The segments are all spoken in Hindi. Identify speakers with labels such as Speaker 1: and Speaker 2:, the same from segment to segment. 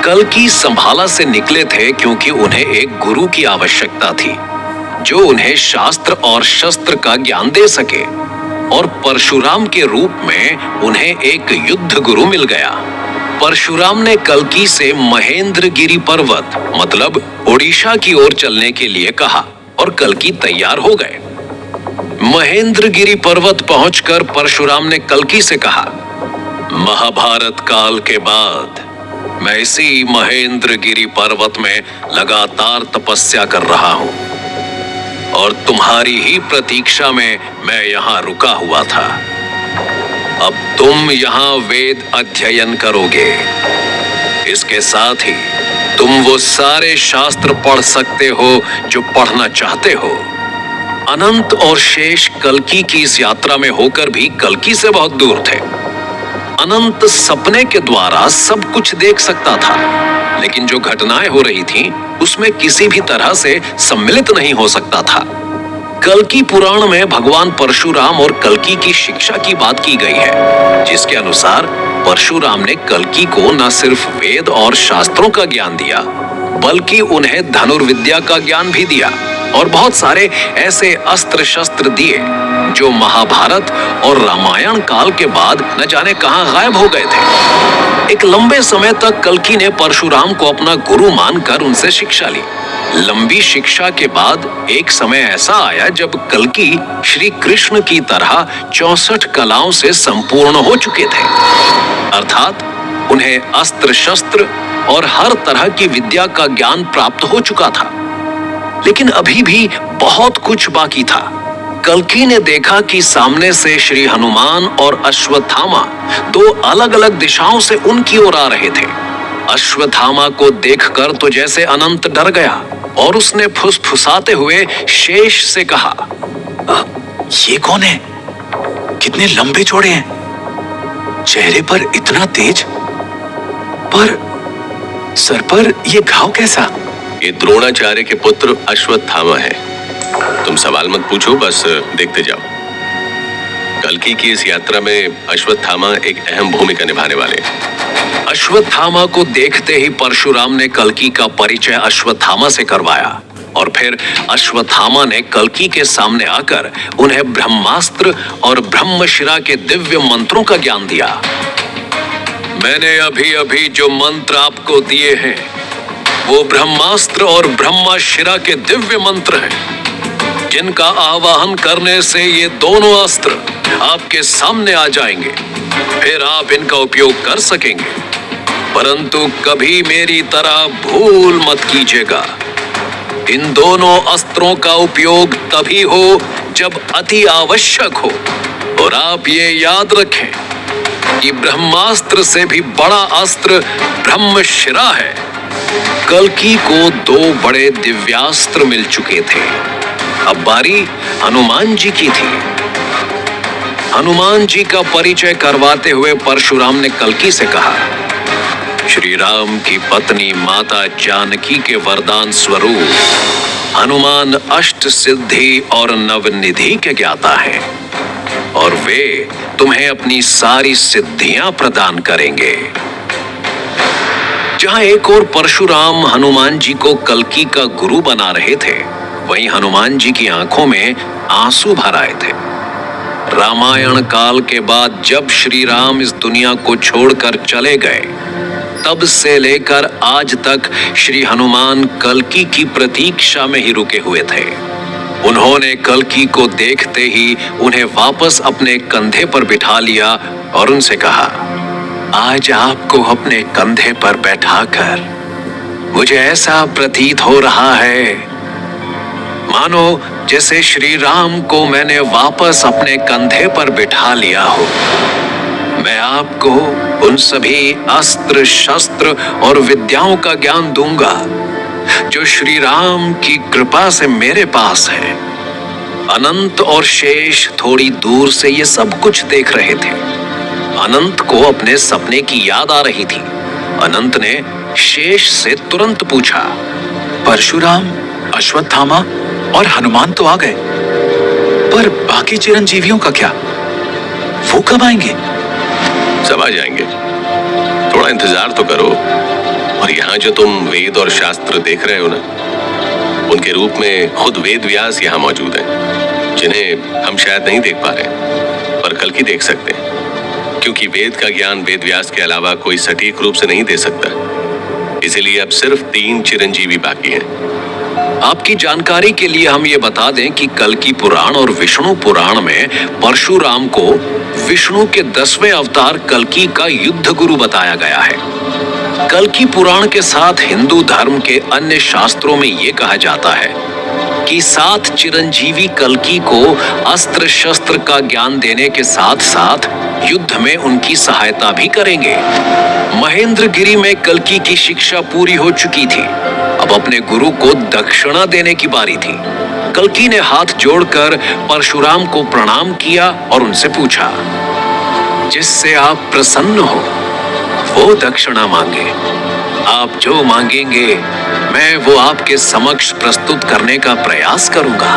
Speaker 1: कल्की संभाला से निकले थे क्योंकि उन्हें एक गुरु की आवश्यकता थी जो उन्हें शास्त्र और शस्त्र का ज्ञान दे सके, और परशुराम के रूप में उन्हें एक युद्ध गुरु मिल गया। परशुराम ने कल्की से महेंद्रगिरी पर्वत मतलब ओडिशा की ओर चलने के लिए कहा और कल्की तैयार हो गए। महेंद्रगिरी पर्वत पहुंचकर परशुराम ने कल्की से कहा, महाभारत काल के बाद मैं इसी महेंद्रगिरी पर्वत में लगातार तपस्या कर रहा हूं और तुम्हारी ही प्रतीक्षा में मैं यहाँ रुका हुआ था। अब तुम यहाँ वेद अध्ययन करोगे। इसके साथ ही तुम वो सारे शास्त्र पढ़ सकते हो जो पढ़ना चाहते हो। अनंत और शेष कल्की की इस यात्रा में होकर भी कल्की से बहुत दूर थे। अनंत सपने के द्वारा सब कुछ देख सकता था, लेकिन जो घटनाएं हो रही थीं, उसमें किसी भी तरह से सम्मिलित नहीं हो सकता था। कल्की पुराण में भगवान परशुराम और कल्की की शिक्षा की बात की गई है, जिसके अनुसार परशुराम ने कल्की को न सिर्फ वेद और शास्त्रों का ज्ञान दिया, बल्कि उन्हें धनुर्विद्या का ज्ञान भी दिया और बहुत सारे ऐसे अस्त्र शस्त्र दिए जो महाभारत और रामायण काल के बाद न जाने कहां गायब हो गए थे। एक लंबे समय तक कल्की ने परशुराम को अपना गुरु मानकर उनसे शिक्षा ली। लंबी शिक्षा के बाद एक समय ऐसा आया जब कल्की श्री कृष्ण की तरह 64 कलाओं से संपूर्ण हो चुके थे, अर्थात उन्हें अस्त्र शस्त्र और हर तरह की विद्या का ज्ञान प्राप्त हो चुका था। लेकिन अभी भी बहुत कुछ बाकी था। कल्की ने देखा कि सामने से श्री हनुमान और अश्वत्थामा दो अलग अलग दिशाओं से उनकी ओर आ रहे थे। अश्वत्थामा को देखकर तो जैसे अनंत डर गया और उसने फुसफुसाते हुए शेष से कहा,
Speaker 2: ये कौन है? कितने लंबे चौड़े हैं, चेहरे पर इतना तेज, पर सर पर ये घाव कैसा?
Speaker 3: ये द्रोणाचार्य के पुत्र अश्वत्थामा है। तुम सवाल मत पूछो, बस देखते जाओ। कल्की की इस यात्रा में अश्वत्थामा एक अहम भूमिका निभाने वाले।
Speaker 1: अश्वत्थामा को देखते ही परशुराम ने कल्की का परिचय अश्वत्थामा से करवाया और फिर अश्वत्थामा ने कल्की के सामने आकर उन्हें ब्रह्मास्त्र और ब्रह्मशिरा के दिव्य मंत्रों का ज्ञान दिया। मैंने अभी अभी जो मंत्र आपको दिए हैं वो ब्रह्मास्त्र और ब्रह्मशिरा के दिव्य मंत्र हैं, जिनका आवाहन करने से ये दोनों अस्त्र आपके सामने आ जाएंगे। फिर आप इनका उपयोग कर सकेंगे, परंतु कभी मेरी तरह भूल मत कीजिएगा। इन दोनों अस्त्रों का उपयोग तभी हो जब अति आवश्यक हो, और आप ये याद रखें कि ब्रह्मास्त्र से भी बड़ा अस्त्र ब्रह्मशिरा है। कल्की को दो बड़े दिव्यास्त्र मिल चुके थे। अब बारी हनुमान जी की थी। हनुमान जी का परिचय करवाते हुए परशुराम ने कल्की से कहा, श्री राम की पत्नी माता जानकी के वरदान स्वरूप हनुमान अष्ट सिद्धि और नवनिधि के ज्ञाता हैं, और वे तुम्हें अपनी सारी सिद्धियां प्रदान करेंगे। जहां एक और परशुराम हनुमान जी को कल्की का गुरु बना रहे थे, वहीं हनुमान जी की आंखों में आंसू भर आए थे। रामायण काल के बाद जब श्री राम इस दुनिया को छोड़कर चले गए, तब से लेकर आज तक श्री हनुमान कल्की की प्रतीक्षा में ही रुके हुए थे। उन्होंने कल्की को देखते ही उन्हें वापस अपने कंधे पर बिठा लिया और उनसे कहा, आज आपको अपने कंधे पर बैठाकर मुझे ऐसा प्रतीत हो रहा है मानो जैसे श्री राम को मैंने वापस अपने कंधे पर बिठा लिया हो। मैं आपको उन सभी अस्त्र शस्त्र और विद्याओं का ज्ञान दूंगा जो श्री राम की कृपा से मेरे पास है। अनंत और शेष थोड़ी दूर से ये सब कुछ देख रहे थे। अनंत को अपने सपने की याद आ रही थी। अनंत ने शेष से तुरंत पूछा,
Speaker 2: परशुराम, अश्वत्थामा और हनुमान तो आ गए, पर बाकी चिरंजीवियों का क्या? वो कब आएंगे?
Speaker 3: सब आ जाएंगे, थोड़ा इंतजार तो करो। और यहाँ जो तुम वेद और शास्त्र देख रहे हो ना, उनके रूप में खुद वेद व्यास यहाँ मौजूद हैं, जिन्हें हम शायद नहीं देख पा रहे पर कल्कि देख सकते हैं, क्योंकि वेद का ज्ञान वेद व्यास के अलावा कोई सटीक रूप से नहीं दे सकता। इसीलिए अब सिर्फ 3 चिरंजीवी बाकी हैं।
Speaker 1: आपकी जानकारी के लिए हम ये बता दें कि कल्कि पुराण और विष्णु पुराण में परशुराम को विष्णु के 10वें अवतार कल्कि का युद्ध गुरु बताया गया है। कल्कि पुराण के साथ हिंदू धर्म के अन्य शास्त्रों में ये कहा जाता है कि 7 चिरंजीवी कल्कि को अस्त्र शस्त्र का ज्ञान देने के साथ साथ युद्ध में उनकी सहायता भी करेंगे। महेंद्रगिरी में कल्कि की शिक्षा पूरी हो चुकी थी। अब अपने गुरु को दक्षिणा देने की बारी थी। कल्कि ने हाथ जोड़कर परशुराम को प्रणाम किया और उनसे पूछा, जिससे आप प्रसन्न हो वो दक्षिणा मांगे। आप जो मांगेंगे मैं वो आपके समक्ष प्रस्तुत करने का प्रयास करूंगा।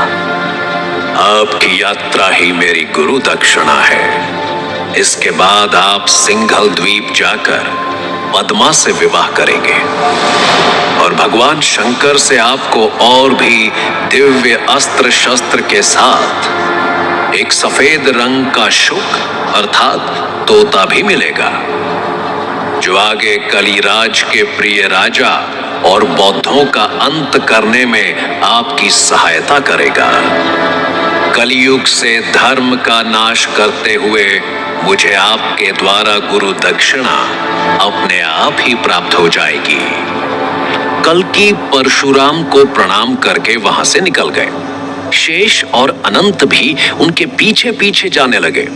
Speaker 1: आपकी यात्रा ही मेरी गुरु दक्षिणा है। इसके बाद आप सिंघल द्वीप जाकर पद्मा से विवाह करेंगे और भगवान शंकर से आपको और भी दिव्य अस्त्र शस्त्र के साथ एक सफेद रंग का शुक अर्थात तोता भी मिलेगा, जो आगे कलिराज के प्रिय राजा और बौद्धों का अंत करने में आपकी सहायता करेगा। कलयुग से धर्म का नाश करते हुए मुझे आपके द्वारा गुरु दक्षिणा अपने आप ही प्राप्त हो जाएगी। कल्कि परशुराम को प्रणाम करके वहां से निकल गए। शेष और अनंत भी उनके पीछे पीछे जाने लगे।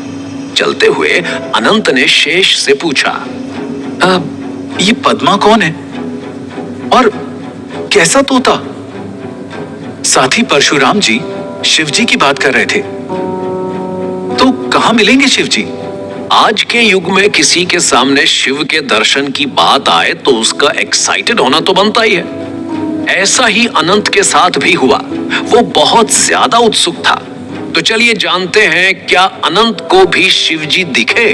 Speaker 1: चलते हुए अनंत ने शेष से पूछा,
Speaker 2: ये पद्मा कौन है और कैसा तोता? साथी परशुराम जी शिवजी की बात कर रहे थे, तो कहां मिलेंगे शिवजी?
Speaker 1: आज के युग में किसी के सामने शिव के दर्शन की बात आए तो उसका एक्साइटेड होना तो बनता ही है। ऐसा ही अनंत के साथ भी हुआ। वो बहुत ज्यादा उत्सुक था। तो चलिए जानते हैं क्या अनंत को भी शिवजी दिखे।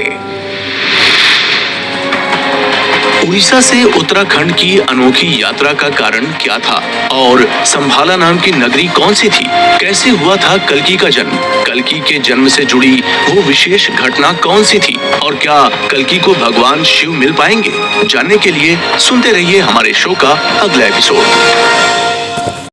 Speaker 4: उड़ीसा से उत्तराखंड की अनोखी यात्रा का कारण क्या था और संभाला नाम की नगरी कौन सी थी? कैसे हुआ था कल्कि का जन्म? कल्कि के जन्म से जुड़ी वो विशेष घटना कौन सी थी और क्या कल्कि को भगवान शिव मिल पाएंगे? जानने के लिए सुनते रहिए हमारे शो का अगला एपिसोड।